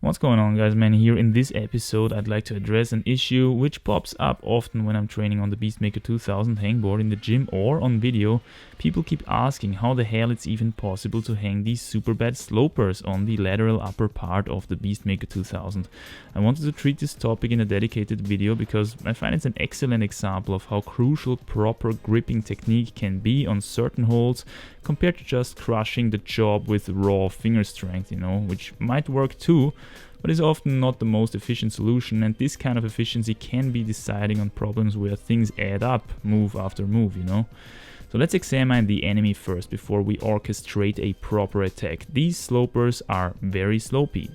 What's going on, guys? Man, here in this episode I'd like to address an issue which pops up often when I'm training on the Beastmaker 2000 hangboard in the gym or on video. People keep asking how the hell it's even possible to hang these super bad slopers on the lateral upper part of the Beastmaker 2000. I wanted to treat this topic in a dedicated video because I find it's an excellent example of how crucial proper gripping technique can be on certain holds compared to just crushing the job with raw finger strength, which might work too, but is often not the most efficient solution, and this kind of efficiency can be deciding on problems where things add up move after move, So let's examine the enemy first before we orchestrate a proper attack. These slopers are very slopey.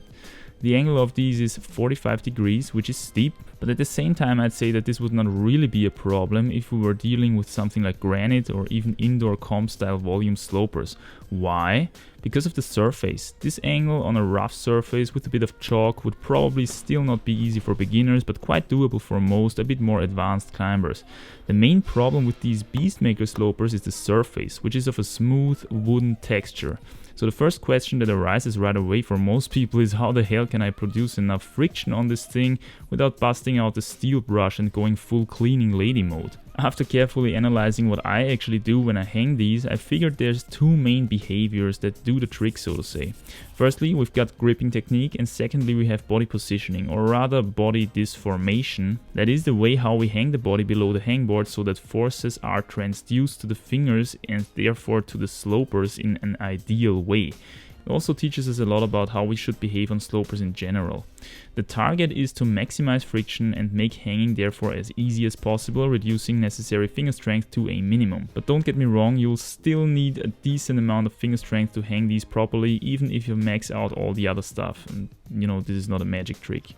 The angle of these is 45 degrees, which is steep, but at the same time I'd say that this would not really be a problem if we were dealing with something like granite or even indoor comp style volume slopers. Why? Because of the surface. This angle on a rough surface with a bit of chalk would probably still not be easy for beginners, but quite doable for most a bit more advanced climbers. The main problem with these Beastmaker slopers is the surface, which is of a smooth wooden texture. So the first question that arises right away for most people is how the hell can I produce enough friction on this thing without busting out the steel brush and going full cleaning lady mode? After carefully analyzing what I actually do when I hang these, I figured there's two main behaviors that do the trick, so to say. Firstly, we've got gripping technique, and secondly we have body positioning, or rather body disformation. That is the way how we hang the body below the hangboard so that forces are transduced to the fingers and therefore to the slopers in an ideal way. It also teaches us a lot about how we should behave on slopers in general. The target is to maximize friction and make hanging therefore as easy as possible, reducing necessary finger strength to a minimum. But don't get me wrong, you'll still need a decent amount of finger strength to hang these properly, even if you max out all the other stuff. And this is not a magic trick.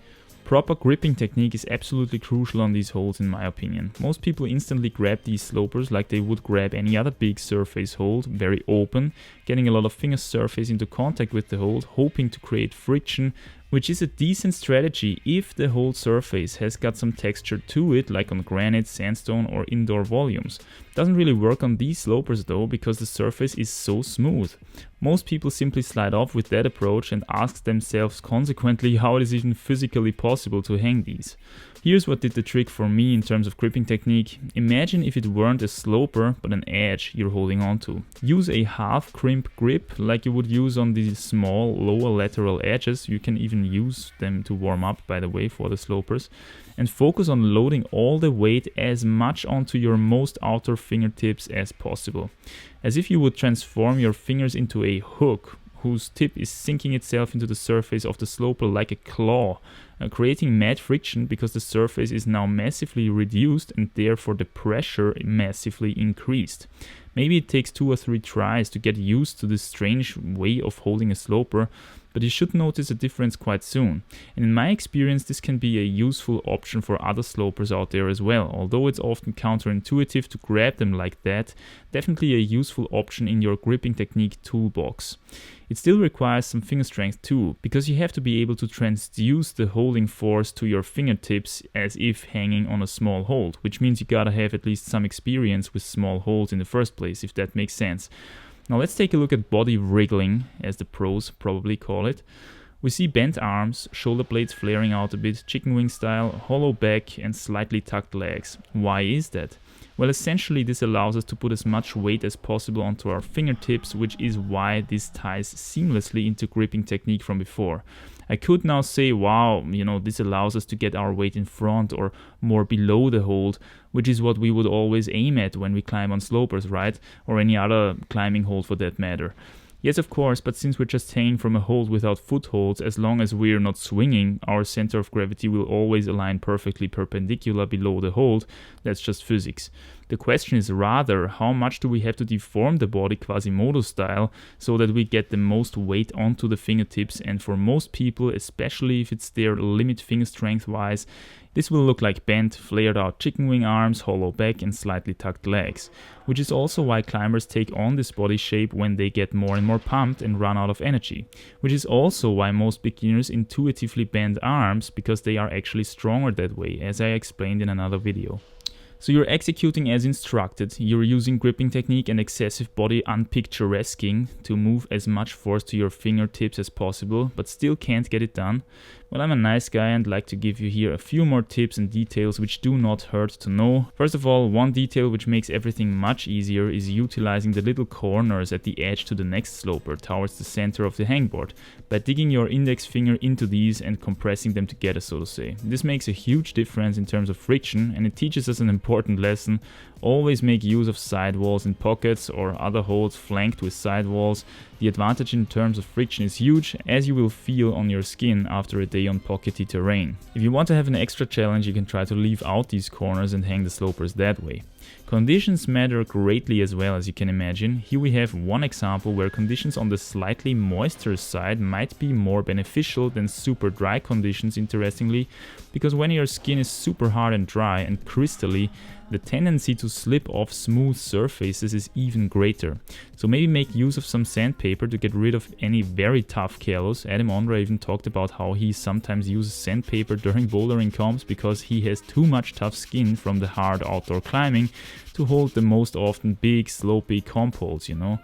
Proper gripping technique is absolutely crucial on these holds in my opinion. Most people instantly grab these slopers like they would grab any other big surface hold, very open, getting a lot of finger surface into contact with the hold, hoping to create friction, which is a decent strategy if the whole surface has got some texture to it, like on granite, sandstone or indoor volumes. Doesn't really work on these slopers though, because the surface is so smooth. Most people simply slide off with that approach and ask themselves consequently how it is even physically possible to hang these. Here's what did the trick for me in terms of gripping technique. Imagine if it weren't a sloper but an edge you're holding onto. Use a half crimp grip like you would use on the small lower lateral edges. You can even use them to warm up, by the way, for the slopers. And focus on loading all the weight as much onto your most outer fingertips as possible. As if you would transform your fingers into a hook whose tip is sinking itself into the surface of the sloper like a claw, creating mad friction because the surface is now massively reduced and therefore the pressure massively increased. Maybe it takes 2 or 3 tries to get used to this strange way of holding a sloper, but you should notice a difference quite soon. And in my experience, this can be a useful option for other slopers out there as well. Although it's often counterintuitive to grab them like that, definitely a useful option in your gripping technique toolbox. It still requires some finger strength too, because you have to be able to transduce the holding force to your fingertips as if hanging on a small hold, which means you gotta have at least some experience with small holds in the first place, if that makes sense. Now let's take a look at body wriggling, as the pros probably call it. We see bent arms, shoulder blades flaring out a bit, chicken wing style, hollow back and slightly tucked legs. Why is that? Well, essentially this allows us to put as much weight as possible onto our fingertips, which is why this ties seamlessly into gripping technique from before. I could now say, wow, this allows us to get our weight in front or more below the hold, which is what we would always aim at when we climb on slopers, right? Or any other climbing hold for that matter. Yes, of course, but since we're just hanging from a hold without footholds, as long as we're not swinging, our center of gravity will always align perfectly perpendicular below the hold. That's just physics. The question is rather, how much do we have to deform the body Quasimodo style so that we get the most weight onto the fingertips, and for most people, especially if it's their limit finger strength wise, this will look like bent, flared out chicken wing arms, hollow back and slightly tucked legs, which is also why climbers take on this body shape when they get more and more pumped and run out of energy, which is also why most beginners intuitively bend arms, because they are actually stronger that way, as I explained in another video. So you're executing as instructed, you're using gripping technique and excessive body unpicturesquing to move as much force to your fingertips as possible, but still can't get it done. Well, I'm a nice guy and like to give you here a few more tips and details which do not hurt to know. First of all, one detail which makes everything much easier is utilizing the little corners at the edge to the next sloper towards the center of the hangboard by digging your index finger into these and compressing them together, so to say. This makes a huge difference in terms of friction, and it teaches us an important lesson. Always make use of sidewalls in pockets or other holes flanked with sidewalls. The advantage in terms of friction is huge, as you will feel on your skin after a day on pockety terrain. If you want to have an extra challenge, you can try to leave out these corners and hang the slopers that way. Conditions matter greatly as well, as you can imagine. Here we have one example where conditions on the slightly moister side might be more beneficial than super dry conditions, interestingly, because when your skin is super hard and dry and crystally, the tendency to slip off smooth surfaces is even greater. So maybe make use of some sandpaper to get rid of any very tough callus. Adam Ondra even talked about how he sometimes uses sandpaper during bouldering comps because he has too much tough skin from the hard outdoor climbing to hold the most often big slopey comp holes, you know.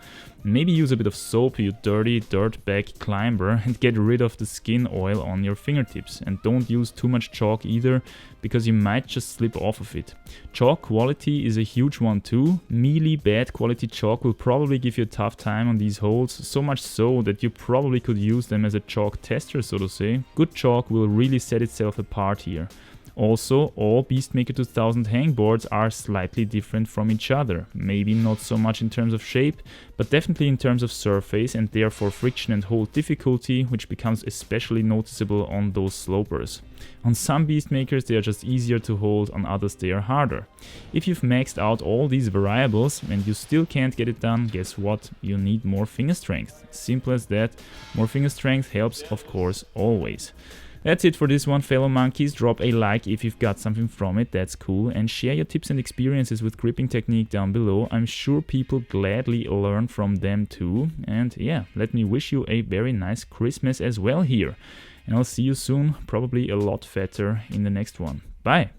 Maybe use a bit of soap, you dirty dirtbag climber, and get rid of the skin oil on your fingertips. And don't use too much chalk either, because you might just slip off of it. Chalk quality is a huge one too. Mealy, bad quality chalk will probably give you a tough time on these holes, so much so that you probably could use them as a chalk tester, so to say. Good chalk will really set itself apart here. Also, all Beastmaker 2000 hangboards are slightly different from each other. Maybe not so much in terms of shape, but definitely in terms of surface and therefore friction and hold difficulty, which becomes especially noticeable on those slopers. On some Beastmakers they are just easier to hold, on others they are harder. If you've maxed out all these variables and you still can't get it done, guess what? You need more finger strength. Simple as that. More finger strength helps, of course, always. That's it for this one, fellow monkeys. Drop a like if you've got something from it, that's cool, and share your tips and experiences with gripping technique down below. I'm sure people gladly learn from them too. And yeah, let me wish you a very nice Christmas as well here. And I'll see you soon, probably a lot fatter in the next one. Bye!